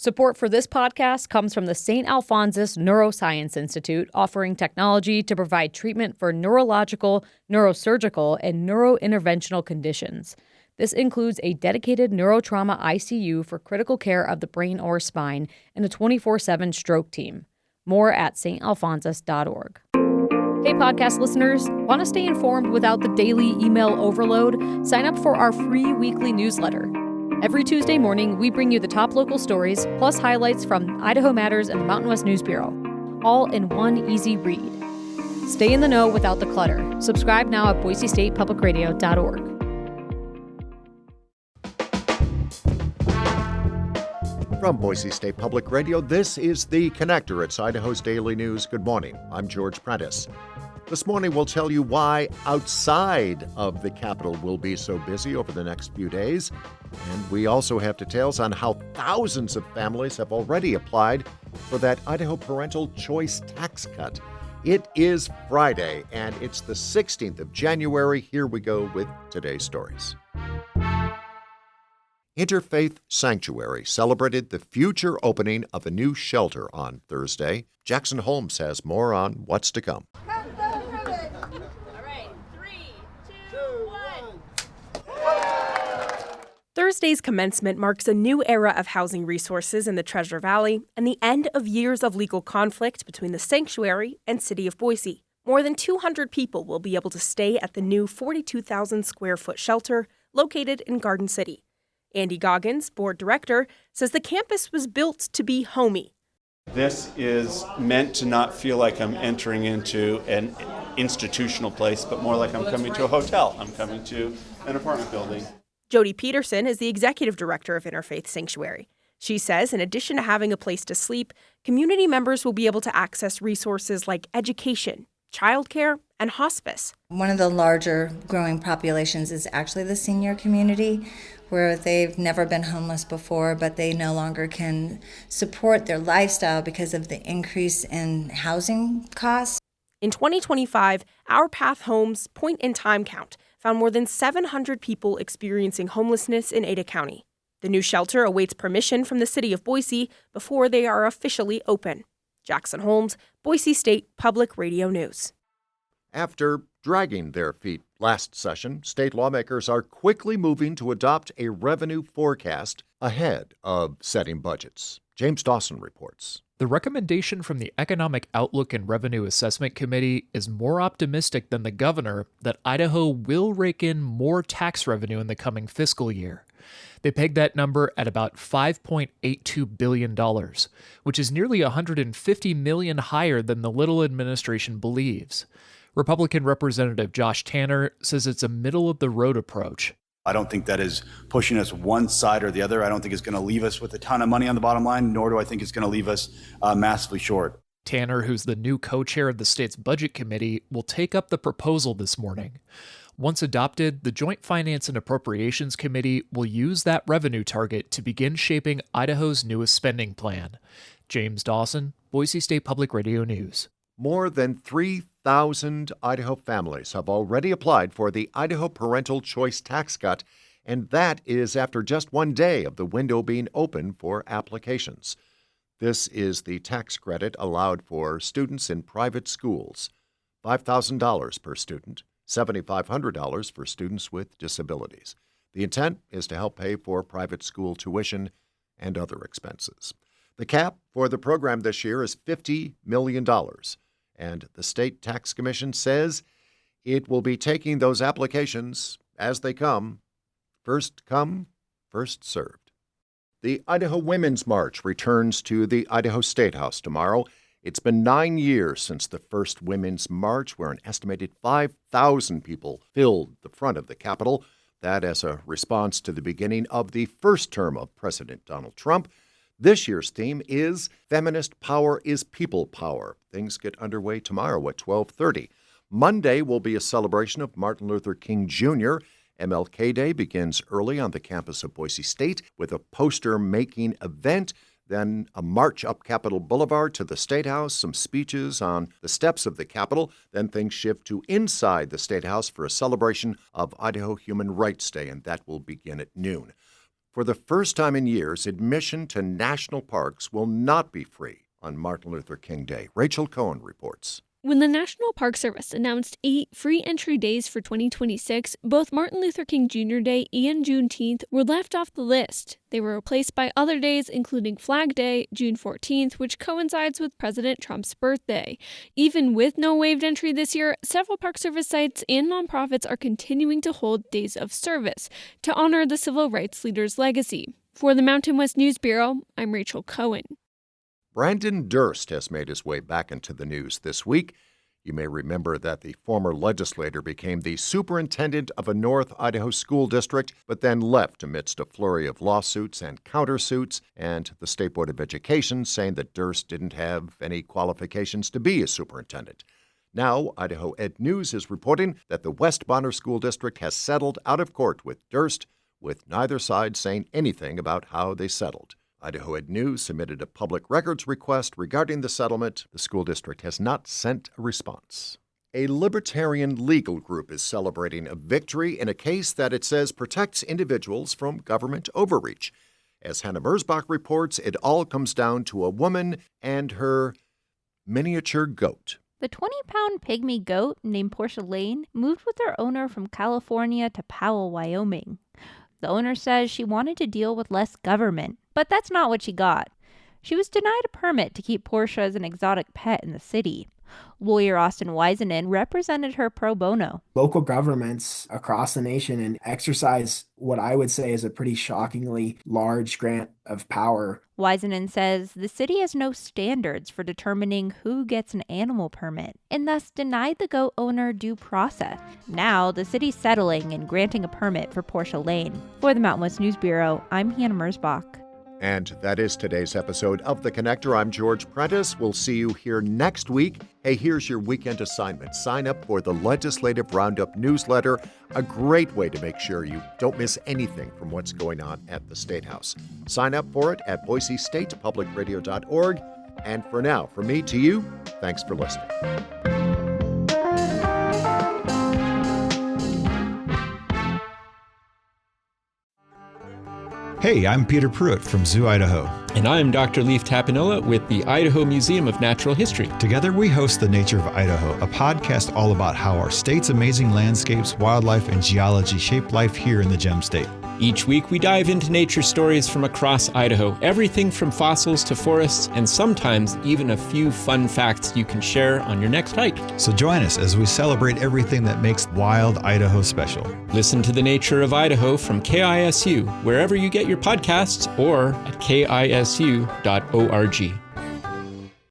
Support for this podcast comes from the St. Alphonsus Neuroscience Institute, offering technology to provide treatment for neurological, neurosurgical, and neurointerventional conditions. This includes a dedicated neurotrauma ICU for critical care of the brain or spine and a 24/7 stroke team. More at stalphonsus.org. Hey, podcast listeners, want to stay informed without the daily email overload? Sign up for our free weekly newsletter. Every Tuesday morning, we bring you the top local stories, plus highlights from Idaho Matters and the Mountain West News Bureau, all in one easy read. Stay in the know without the clutter. Subscribe now at boisestatepublicradio.org. From Boise State Public Radio, this is The Connector. It's Idaho's Daily News. Good morning. I'm George Prentice. This morning, we'll tell you why outside of the Capitol will be so busy over the next few days. And we also have details on how thousands of families have already applied for that Idaho Parental Choice Tax Cut. It is Friday, and it's the 16th of January. Here we go with today's stories. Interfaith Sanctuary celebrated the future opening of a new shelter on Thursday. Jackson Holmes has more on what's to come. Thursday's commencement marks a new era of housing resources in the Treasure Valley and the end of years of legal conflict between the sanctuary and City of Boise. More than 200 people will be able to stay at the new 42,000 square foot shelter located in Garden City. Andy Goggins, board director, says the campus was built to be homey. This is meant to not feel like I'm entering into an institutional place, but more like I'm coming to a hotel. I'm coming to an apartment building. Jody Peterson is the executive director of Interfaith Sanctuary. She says in addition to having a place to sleep, community members will be able to access resources like education, childcare, and hospice. One of the larger growing populations is actually the senior community, where they've never been homeless before, but they no longer can support their lifestyle because of the increase in housing costs. In 2025, Our Path Homes point-in-time count found more than 700 people experiencing homelessness in Ada County. The new shelter awaits permission from the City of Boise before they are officially open. Jackson Holmes, Boise State Public Radio News. After dragging their feet last session, state lawmakers are quickly moving to adopt a revenue forecast ahead of setting budgets. James Dawson reports. The recommendation from the Economic Outlook and Revenue Assessment Committee is more optimistic than the governor that Idaho will rake in more tax revenue in the coming fiscal year. They pegged that number at about $5.82 billion, which is nearly $150 million higher than the Little administration believes. Republican Representative Josh Tanner says it's a middle-of-the-road approach. I don't think that is pushing us one side or the other. I don't think it's going to leave us with a ton of money on the bottom line, nor do I think it's going to leave us massively short. Tanner, who's the new co-chair of the state's budget committee, will take up the proposal this morning. Once adopted, the Joint Finance and Appropriations Committee will use that revenue target to begin shaping Idaho's newest spending plan. James Dawson, Boise State Public Radio News. More than 3,000 Idaho families have already applied for the Idaho Parental Choice Tax Cut, and that is after just one day of the window being open for applications. This is the tax credit allowed for students in private schools, $5,000 per student, $7,500 for students with disabilities. The intent is to help pay for private school tuition and other expenses. The cap for the program this year is $50 million. And the State Tax Commission says it will be taking those applications as they come. First come, first served. The Idaho Women's March returns to the Idaho State House tomorrow. It's been 9 years since the first Women's March, where an estimated 5,000 people filled the front of the Capitol. That as a response to the beginning of the first term of President Donald Trump. This year's theme is Feminist Power is People Power. Things get underway tomorrow at 12:30. Monday will be a celebration of Martin Luther King Jr. MLK Day begins early on the campus of Boise State with a poster-making event, then a march up Capitol Boulevard to the State House, some speeches on the steps of the Capitol. Then things shift to inside the State House for a celebration of Idaho Human Rights Day, and that will begin at noon. For the first time in years, admission to national parks will not be free on Martin Luther King Day. Rachel Cohen reports. When the National Park Service announced 8 free entry days for 2026, both Martin Luther King Jr. Day and Juneteenth were left off the list. They were replaced by other days, including Flag Day, June 14th, which coincides with President Trump's birthday. Even with no waived entry this year, several Park Service sites and nonprofits are continuing to hold days of service to honor the civil rights leader's legacy. For the Mountain West News Bureau, I'm Rachel Cohen. Brandon Durst has made his way back into the news this week. You may remember that the former legislator became the superintendent of a North Idaho school district, but then left amidst a flurry of lawsuits and countersuits, and the State Board of Education saying that Durst didn't have any qualifications to be a superintendent. Now, Idaho Ed News is reporting that the West Bonner School District has settled out of court with Durst, with neither side saying anything about how they settled. Idaho Ed News submitted a public records request regarding the settlement. The school district has not sent a response. A libertarian legal group is celebrating a victory in a case that it says protects individuals from government overreach. As Hannah Merzbach reports, it all comes down to a woman and her miniature goat. The 20-pound pygmy goat named Portia Lane moved with her owner from California to Powell, Wyoming. The owner says she wanted to deal with less government, but that's not what she got. She was denied a permit to keep Portia as an exotic pet in the city. Lawyer Austin Wiseman represented her pro bono. Local governments across the nation and exercise what I would say is a pretty shockingly large grant of power. Wiseman says the city has no standards for determining who gets an animal permit and thus denied the goat owner due process. Now, the city's settling and granting a permit for Portia Lane. For the Mountain West News Bureau, I'm Hannah Merzbach. And that is today's episode of The Connector. I'm George Prentice. We'll see you here next week. Hey, here's your weekend assignment. Sign up for the Legislative Roundup newsletter, a great way to make sure you don't miss anything from what's going on at the State House. Sign up for it at boisestatepublicradio.org. And for now, from me to you, thanks for listening. Hey, I'm Peter Pruitt from Zoo Idaho. And I'm Dr. Leif Tapinola with the Idaho Museum of Natural History. Together we host The Nature of Idaho, a podcast all about how our state's amazing landscapes, wildlife, and geology shape life here in the Gem State. Each week we dive into nature stories from across Idaho, everything from fossils to forests, and sometimes even a few fun facts you can share on your next hike. So join us as we celebrate everything that makes wild Idaho special. Listen to The Nature of Idaho from KISU, wherever you get your podcasts, or at KISU.org.